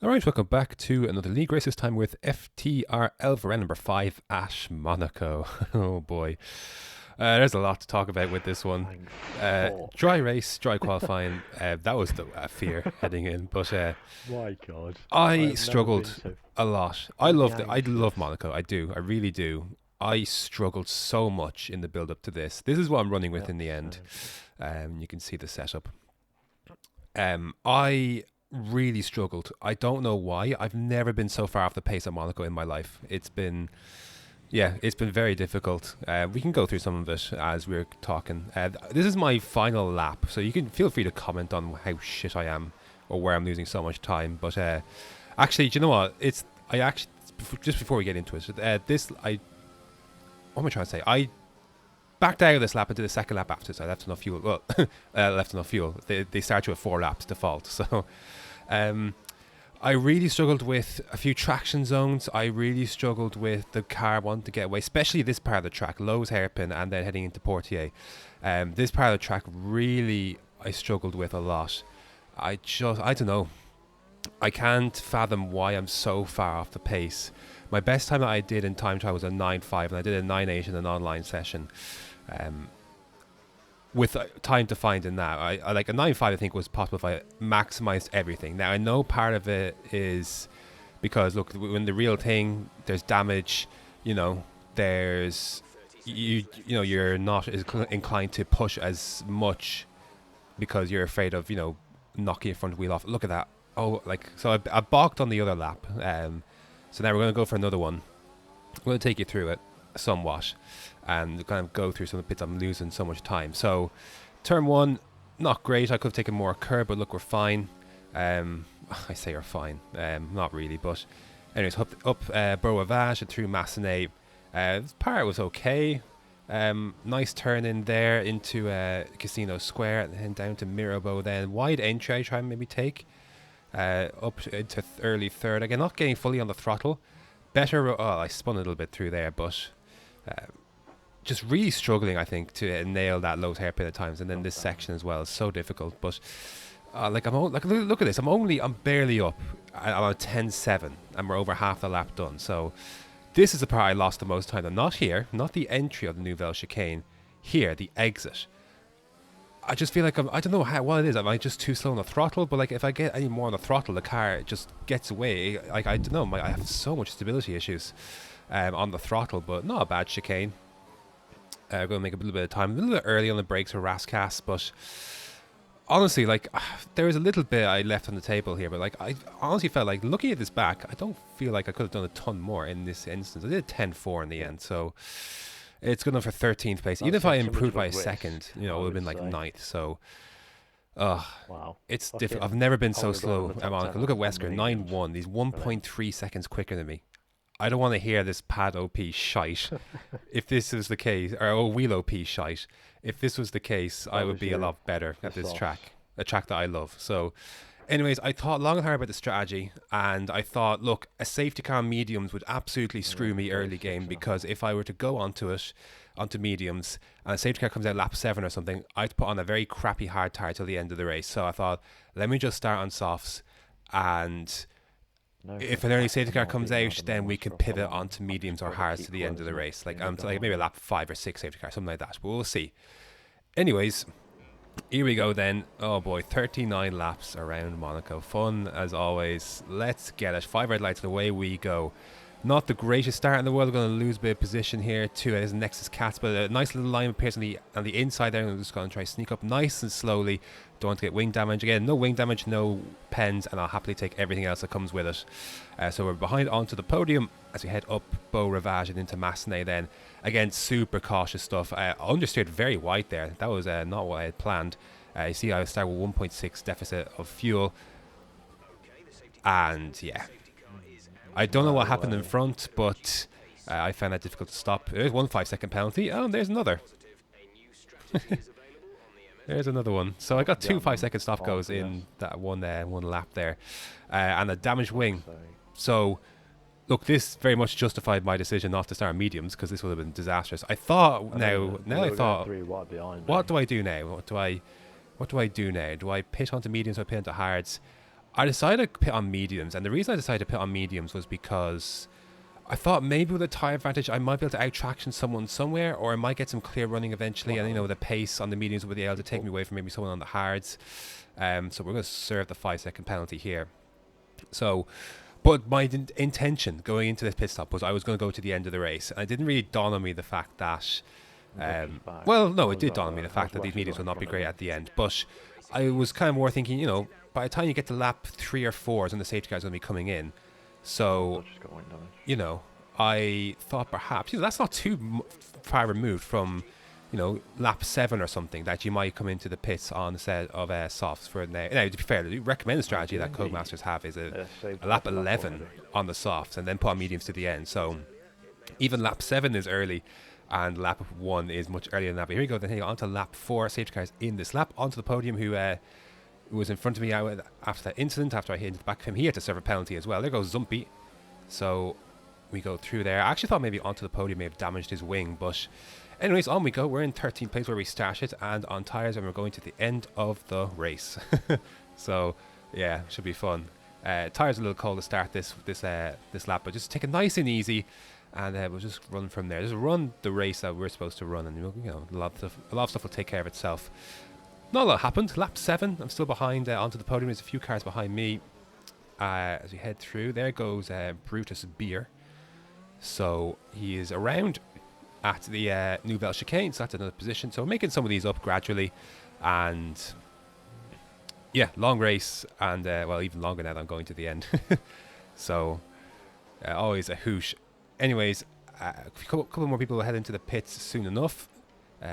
Alright, welcome back to another league race, this time with FTRL for round number 5 at Monaco. Oh boy. There's a lot to talk about with this one. Dry race, dry qualifying. That was the fear heading in, but My God, I struggled a lot. I love Monaco. I do. I really do. I struggled so much in the build up to this. This is what I'm running with in the end. You can see the setup. I really struggled. I don't know why. I've never been so far off the pace at Monaco in my life. It's been very difficult. We can go through some of it as we're talking. This is my final lap, so you can feel free to comment on how shit I am or where I'm losing so much time. But actually, do you know what? Just before we get into it, what am I trying to say? I backed out of this lap and did a second lap after, so I left enough fuel. Well, left enough fuel. They start you at 4 laps default, so I really struggled with a few traction zones. I really struggled with the car wanting to get away, especially this part of the track, Lowe's hairpin, and then heading into Portier. This part of the track really I struggled with a lot. I don't know. I can't fathom why I'm so far off the pace. My best time that I did in time trial was a 9.5, and I did a 9.8 in an online session. With time to find in that, I like a 9.5. I think was possible if I maximized everything. Now I know part of it is because look, when the real thing, there's damage. You know, there's you're not as inclined to push as much because you're afraid of knocking your front wheel off. Look at that. Oh, so I balked on the other lap. So now we're going to go for another one. I'm going to take you through it somewhat and kind of go through some of the bits. I'm losing so much time. So turn 1, not great. I could have taken more curb, but look, we're fine. I say we're fine. Not really, but anyways, up Beau Rivage and through Massenet. This part was okay. Nice turn in there into Casino Square and then down to Mirabeau. Then wide entry I try and maybe take up into early third. Again, not getting fully on the throttle. Better. Oh, I spun a little bit through there, but just really struggling, I think, to nail that low hairpin at times. And then this section as well is so difficult. But look at this. I'm barely up. I'm on 10.7, and we're over half the lap done. So this is the part I lost the most time. Not here, not the entry of the Nouvelle Chicane. Here, the exit. I just feel like I don't know what it is. Am I just too slow on the throttle? But if I get any more on the throttle, the car just gets away. I don't know. I have so much stability issues on the throttle, but not a bad chicane. Going to make a little bit of time. A little bit early on the brakes for Rascasse, but honestly, there was a little bit I left on the table here. But I honestly felt like looking at this back, I don't feel like I could have done a ton more in this instance. I did 10.4 in the end, so. It's good enough for 13th place. Even if I improved by a second, it would have been like 9th. So, wow, it's different. I've never been so slow at Monaco. Look at Wesker, 9.1. He's 1.3 seconds quicker than me. I don't want to hear this pad OP shite. If this was the case, or wheel OP shite. If this was the case, I would be a lot better at this track. A track that I love. So, anyways, I thought long and hard about the strategy, and I thought, look, a safety car on mediums would absolutely screw me early game, because if I were to go onto mediums, and a safety car comes out lap 7 or something, I'd put on a very crappy hard tire till the end of the race. So I thought, let me just start on softs, and if an early safety car comes out, then we can pivot onto mediums or hards to the end of the race, like maybe a lap 5 or 6 safety car, something like that. But we'll see. Anyways. Here we go then. Oh boy, 39 laps around Monaco. Fun as always. Let's get it. 5 red lights and away we go. Not the greatest start in the world. We're going to lose a bit of position here too. It is Nexus Cats, but a nice little line appears on the inside there. I'm just going to try to sneak up nice and slowly. Don't want to get wing damage. Again, no wing damage, no pens, and I'll happily take everything else that comes with it. So we're behind onto the podium as we head up Beau Rivage and into Massenet then. Again, super cautious stuff. Understeered very wide there. That was not what I had planned. You see I start with 1.6 deficit of fuel. And yeah. I don't know what happened in front, but I found that difficult to stop. There's 1 5-second penalty. Oh, there's another. There's another one. So I got 2 5-second stop goes in that one lap there. And a damaged wing. So, look, this very much justified my decision not to start mediums, because this would have been disastrous. I thought, what do I do now? What do I do now? Do I pit onto mediums or pit onto hards? I decided to pit on mediums, and the reason I decided to pit on mediums was because I thought maybe with a tyre advantage I might be able to out-traction someone somewhere, or I might get some clear running eventually, and the pace on the mediums would be able to take me away from maybe someone on the hards. So we're going to serve the 5-second penalty here. So, but my intention going into this pit stop was I was going to go to the end of the race, and it didn't really dawn on me the fact that well, no, it did dawn on me the fact that these mediums will not be great at the end, but I was kind of more thinking, by the time you get to lap 3 or 4 is when the safety car is going to be coming in. So, I thought perhaps, that's not too far removed from, lap 7 or something, that you might come into the pits on a set of softs for now. Now, to be fair, the recommended strategy that Codemasters have is a lap 11 on the softs and then put on mediums to the end. So, even lap 7 is early, and lap 1 is much earlier than that. But here we go, then on to lap 4, safety cars in this lap, onto the podium, who was in front of me after that incident, after I hit into the back of him. He had to serve a penalty as well. There goes Zumpy. So we go through there. I actually thought maybe onto the podium may have damaged his wing, but anyways, on we go. We're in 13th place where we started, and on tyres, and we're going to the end of the race. So yeah, should be fun. Tyres a little cold to start this lap, but just take it nice and easy, and we'll just run from there. Just run the race that we're supposed to run, and a lot of stuff will take care of itself. Not a lot happened. Lap 7, I'm still behind onto the podium. There's a few cars behind me. As we head through, there goes Brutus Beer. So he is around at the Nouvelle Chicane, so that's another position. So we're making some of these up gradually, and yeah, long race, and well, even longer now that I'm going to the end. So always a hoosh. Anyways, a couple more people will head into the pits soon enough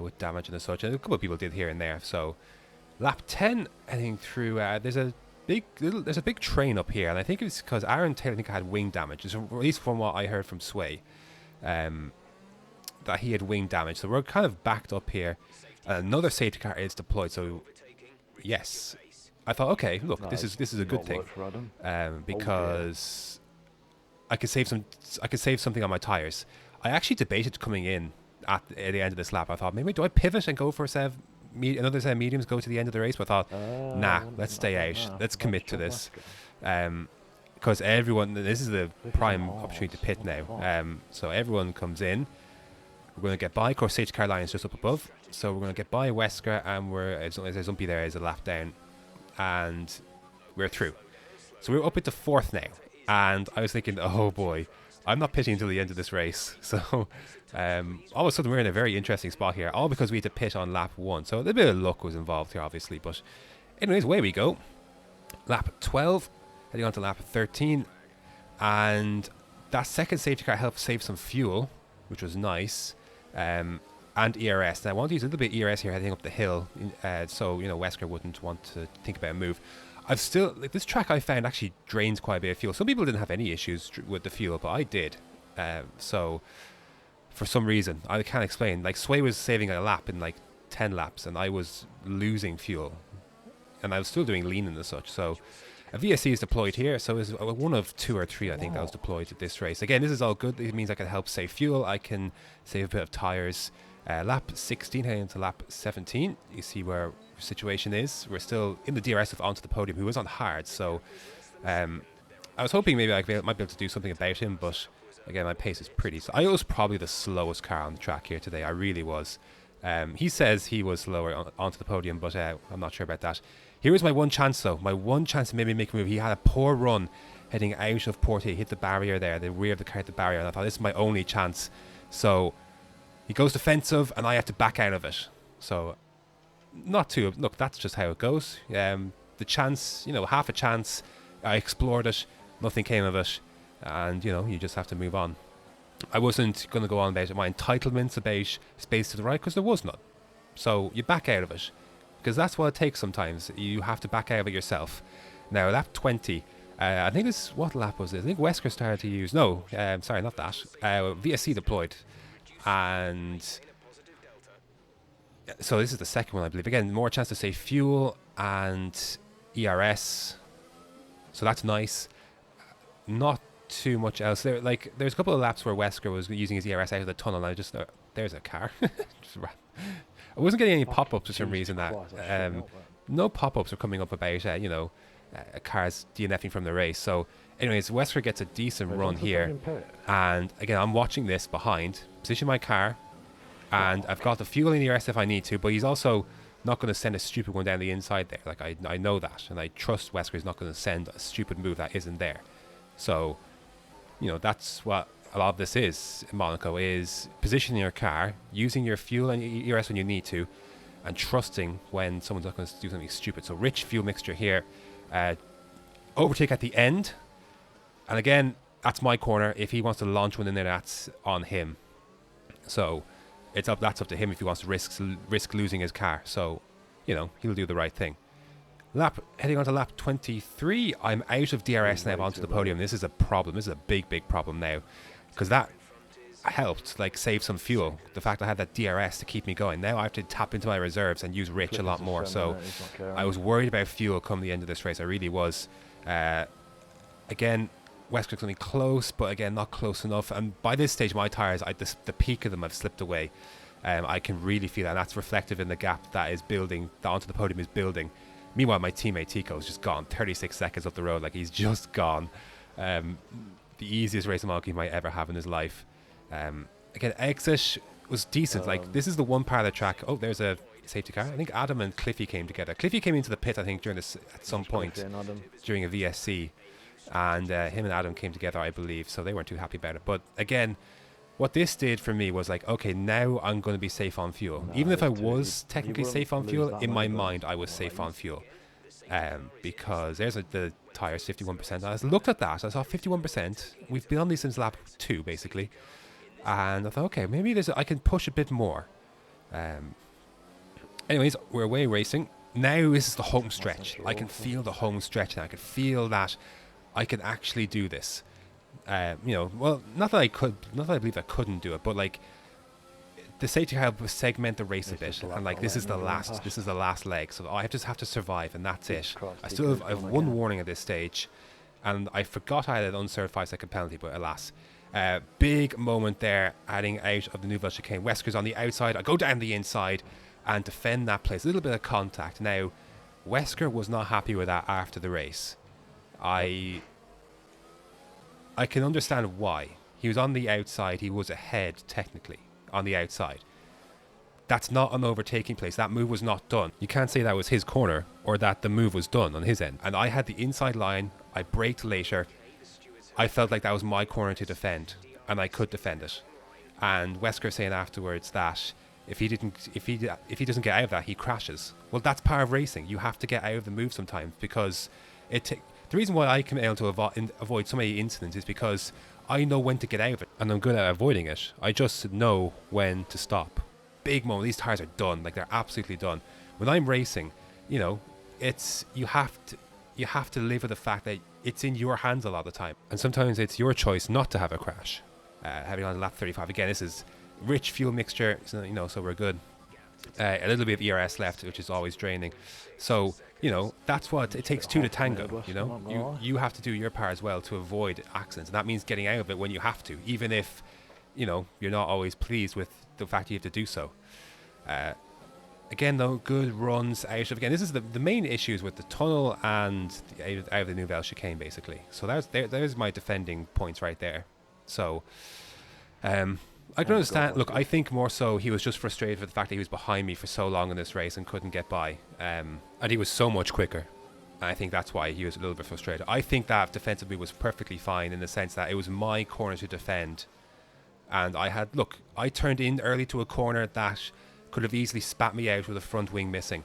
with damage and such, and a couple of people did here and there. So lap 10, heading through, there's a big train up here, and I think it's because Aaron Taylor had wing damage, at least from what I heard from Sway, that he had wing damage. So we're kind of backed up here. Another safety car is deployed, so yes, I thought, okay, look, this is a good thing, because I could save something on my tires. I actually debated coming in at the end of this lap. I thought, maybe do I pivot and go for another set of mediums, go to the end of the race? But I thought, nah, let's stay out. Let's commit to this. Because this is the prime opportunity to pit now. So everyone comes in. We're going to get by. Of course, safety car line is just up above. So we're going to get by Wesker, and there's a Zumpy there, is a lap down. And we're through. So we're up into 4th now. And I was thinking, oh boy, I'm not pitting until the end of this race. So all of a sudden we're in a very interesting spot here, all because we had to pit on lap 1. So a little bit of luck was involved here, obviously. But anyways, away we go. Lap 12, heading on to lap 13. And that second safety car helped save some fuel, which was nice. And ERS. Now I want to use a little bit of ERS here heading up the hill, so Wesker wouldn't want to think about a move. I've still, this track I found actually drains quite a bit of fuel. Some people didn't have any issues with the fuel, but I did. So for some reason, I can't explain. Like Sway was saving a lap in like 10 laps, and I was losing fuel, and I was still doing lean and such. So a VSC is deployed here. So it's one of 2 or 3, I think, that was deployed at this race. Again, this is all good. It means I can help save fuel. I can save a bit of tires. Lap 16 heading into lap 17. You see where the situation is. We're still in the DRS of onto the podium, who was on hard. So I was hoping maybe I might be able to do something about him, but again, my pace is pretty. So I was probably the slowest car on the track here today. I really was. He says he was slower onto the podium, but I'm not sure about that. Here was my one chance, though. My one chance to maybe make a move. He had a poor run heading out of Porte. He hit the barrier there, the rear of the car hit the barrier, and I thought this is my only chance. So he goes defensive, and I have to back out of it. So not too. Look, that's just how it goes. The chance, half a chance. I explored it. Nothing came of it. And, you just have to move on. I wasn't going to go on about my entitlements about space to the right, because there was none. So you back out of it, because that's what it takes sometimes. You have to back out of it yourself. Now, lap 20. I think this, what lap was this? I think Wesker started to use, no, sorry, not that. VSC deployed. And so this is the second one, I believe. Again, more chance to save fuel and ERS. So that's nice. Not too much else. There's a couple of laps where Wesker was using his ERS out of the tunnel, and I just thought, there's a car. I wasn't getting any pop-ups for some reason. No pop-ups are coming up about, cars DNFing from the race. So anyways, Wesker gets a decent run here, and again I'm watching this behind, position my car, and I've got the fuel in the arse if I need to, but he's also not going to send a stupid one down the inside there. Like I know that, and I trust Wesker is not going to send a stupid move that isn't there. So that's what a lot of this is in Monaco, is positioning your car, using your fuel and your ERS when you need to, and trusting when someone's not going to do something stupid. So rich fuel mixture here, overtake at the end, and again that's my corner. If he wants to launch one in there, that's on him. So that's up to him if he wants to risk losing his car. So he'll do the right thing. Heading on to lap 23, I'm out of DRS now onto the podium. This is a problem. This is a big problem now, because that helped save some fuel. The fact I had that DRS to keep me going. Now I have to tap into my reserves and use Rich a lot more. So I was worried about fuel come the end of this race. I really was. Again, Westbrook's only close, but again not close enough. And by this stage, my tires, the peak of them have slipped away. I can really feel that, and that's reflective in the gap that is building. That onto the podium is building. Meanwhile, my teammate Tico is just gone 36 seconds up the road. He's just gone. The easiest race of Monaco he might ever have in his life. Again, exit was decent. This is the one part of the track. Oh, there's a safety car. I think Adam and Cliffy came together. Cliffy came into the pit, I think, during this at some point during a VSC, and him and Adam came together, I believe. So they weren't too happy about it. But again, what this did for me was okay, now I'm going to be safe on fuel. Even if I was technically safe on fuel, in my mind I was safe on fuel. Because there's the tires 51%. I looked at that, I saw 51%. We've been on these since lap 2 basically, and I thought, okay, maybe I can push a bit more. Anyways, we're away racing. Now this is the home stretch. I can feel the home stretch now. I can feel that I can actually do this. Well, not that I believe I couldn't do it, but the safety car will segment the race a bit, and this is the last leg, so I just have to survive, and that's it. I have one warning at this stage, and I forgot I had an unserved 5-second penalty, but alas. Big moment there, heading out of the Nouvelle Chicane. Wesker's on the outside. I go down the inside and defend that place. A little bit of contact. Now, Wesker was not happy with that after the race. I can understand why. He was on the outside. He was ahead, technically, on the outside. That's not an overtaking place. That move was not done. You can't say that was his corner or that the move was done on his end. And I had the inside line. I braked later. I felt like that was my corner to defend, and I could defend it. And Wesker saying afterwards that if he doesn't get out of that, he crashes. Well, that's part of racing. You have to get out of the move sometimes, because the reason why I can be able to avoid so many incidents is because I know when to get out of it, and I'm good at avoiding it. I just know when to stop. Big moment. These tires are done. They're absolutely done. When I'm racing, it's you have to live with the fact that it's in your hands a lot of the time, and sometimes it's your choice not to have a crash. Heading on to lap 35 again. This is rich fuel mixture, so we're good. A little bit of ERS left, which is always draining. So that's what it takes two to tango. You have to do your part as well to avoid accidents, and that means getting out of it when you have to, even if you're not always pleased with the fact you have to do so. Again, though, good runs out of, again, this is the main issues with the tunnel and out of the Nouvelle Chicane, basically. So there's my defending points right there. So I can understand. Look, I think more so he was just frustrated with the fact that he was behind me for so long in this race and couldn't get by. And he was so much quicker. And I think that's why he was a little bit frustrated. I think that defensively was perfectly fine, in the sense that it was my corner to defend. And I turned in early to a corner that could have easily spat me out with a front wing missing.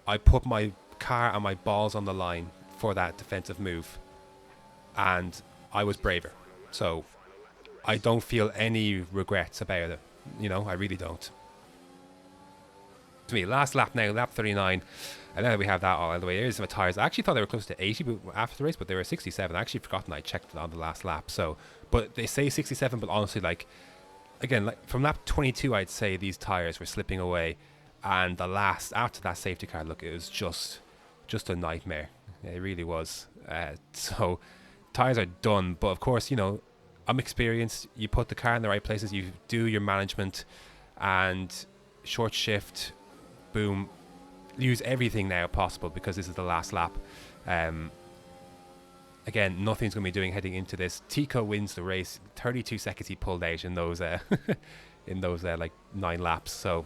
I put my car and my balls on the line for that defensive move, and I was braver. So I don't feel any regrets about it. I really don't. To me, last lap now, lap 39. And now we have that all out of the way. Here's my tires. I actually thought they were close to 80 after the race, but they were 67. I actually forgotten I checked it on the last lap. So, but they say 67, but honestly, again, from lap 22, I'd say these tires were slipping away. And after that safety car, it was just a nightmare. It really was. So, tires are done. But of course, I'm experienced. You put the car in the right places. You do your management, and short shift, boom. Use everything now possible, because this is the last lap. Again, nothing's going to be doing heading into this. Tico wins the race. 32 seconds he pulled out in those like 9 laps. So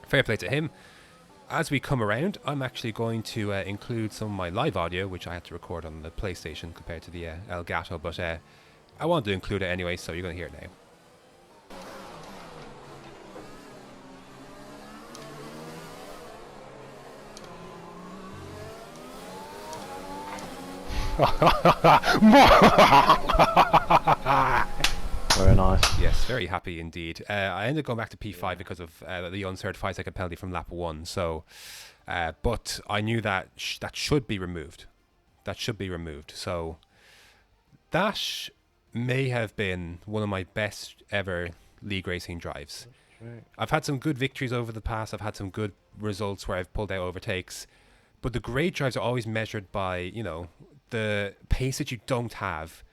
fair play to him. As we come around, I'm actually going to include some of my live audio, which I had to record on the PlayStation compared to the Elgato, but I wanted to include it anyway, so you're going to hear it now. Very nice. Yes, very happy indeed. I ended up going back to P5 because of the uncertain 5-second penalty from lap 1. So, but I knew that that should be removed. That should be removed. So that may have been one of my best ever league racing drives. Right. I've had some good victories over the past. I've had some good results where I've pulled out overtakes. But the great drives are always measured by, you know, the pace that you don't have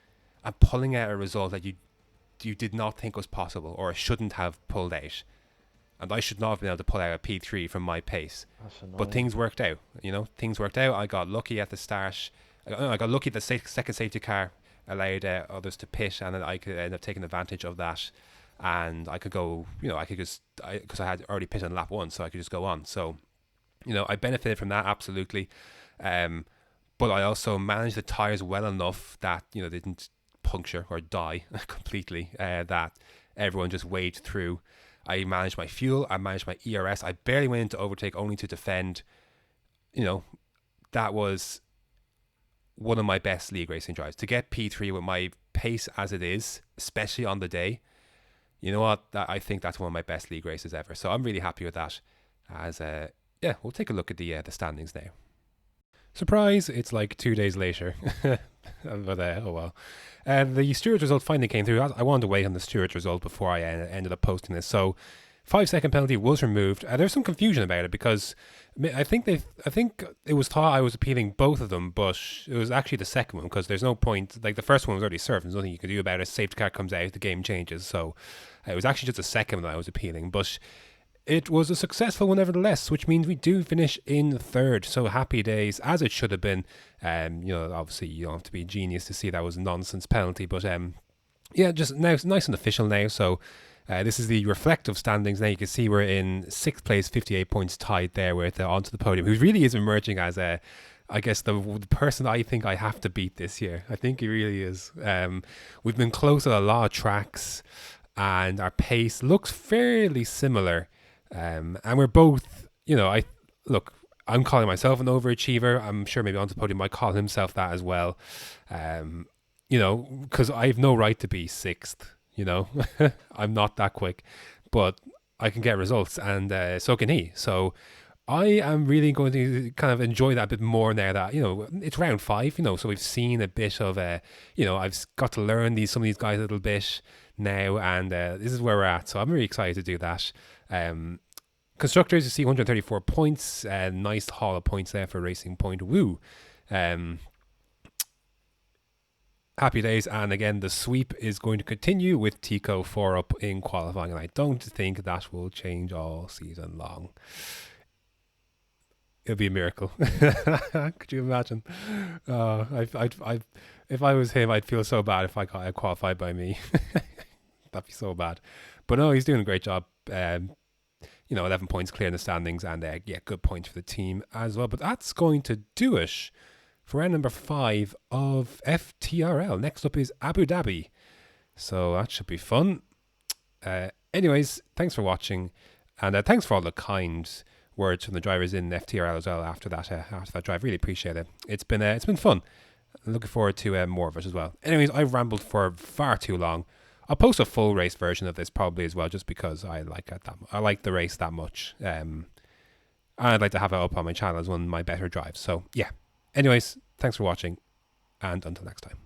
and pulling out a result that you did not think was possible or shouldn't have pulled out. And I should not have been able to pull out a P3 from my pace. But things worked out, you know. Things worked out. I got lucky at the start. I got lucky the second safety car allowed others to pit, and then I could end up taking advantage of that. And I could go, you know, I could just, because I had already pitted on lap 1, so I could just go on. So, you know, I benefited from that, absolutely. But I also managed the tyres well enough that, you know, they didn't puncture or die completely, that everyone just waved through. I managed my fuel, I managed my ERS. I barely went into overtake, only to defend. You know, that was one of my best league racing drives. To get P3 with my pace as it is, especially on the day, you know what? I think that's one of my best league races ever. So I'm really happy with that. As yeah, we'll take a look at the standings now. Surprise! It's like 2 days later. But oh well. The stewards result finally came through. I wanted to wait on the stewards result before I ended up posting this. So 5-second penalty was removed. There's some confusion about it because I think it was thought I was appealing both of them, but it was actually the second one because there's no point. Like the first one was already served. There's nothing you can do about it. Safety car comes out, the game changes. So it was actually just the second one I was appealing, but it was a successful one nevertheless, which means we do finish in third. So happy days, as it should have been. You know, obviously you don't have to be a genius to see that was a nonsense penalty, but yeah, just now it's nice and official now. So this is the reflective standings. Now you can see we're in 6th place, 58 points tied there with onto the podium, who really is emerging as I guess the person I think I have to beat this year. I think he really is. We've been close at a lot of tracks, and our pace looks fairly similar. And we're both, you know, I'm calling myself an overachiever. I'm sure maybe onto the podium might call himself that as well. You know, because I have no right to be 6th, you know. I'm not that quick, but I can get results, and so can he. So I am really going to kind of enjoy that a bit more now that, you know, it's round 5, you know, so we've seen a bit of, you know, I've got to learn some of these guys a little bit now, and this is where we're at. So I'm really excited to do that. Constructors, you see 134 points, nice haul of points there for Racing Point. Woo! Happy days, and again, the sweep is going to continue with Tico 4 up in qualifying, and I don't think that will change all season long. It'll be a miracle. Could you imagine? If I was him, I'd feel so bad if I got out qualified by me. That'd be so bad. But no, he's doing a great job. You know, 11 points clear in the standings, and yeah, good points for the team as well. But that's going to do it for round number 5 of FTRL. Next up is Abu Dhabi. So that should be fun. Anyways, thanks for watching, and thanks for all the kind words from the drivers in FTRL as well after that drive. Really appreciate it. It's been fun. I'm looking forward to more of it as well. Anyways, I've rambled for far too long. I'll post a full race version of this probably as well, just because I like the race that much. And I'd like to have it up on my channel as one of my better drives. So yeah. Anyways, thanks for watching, and until next time.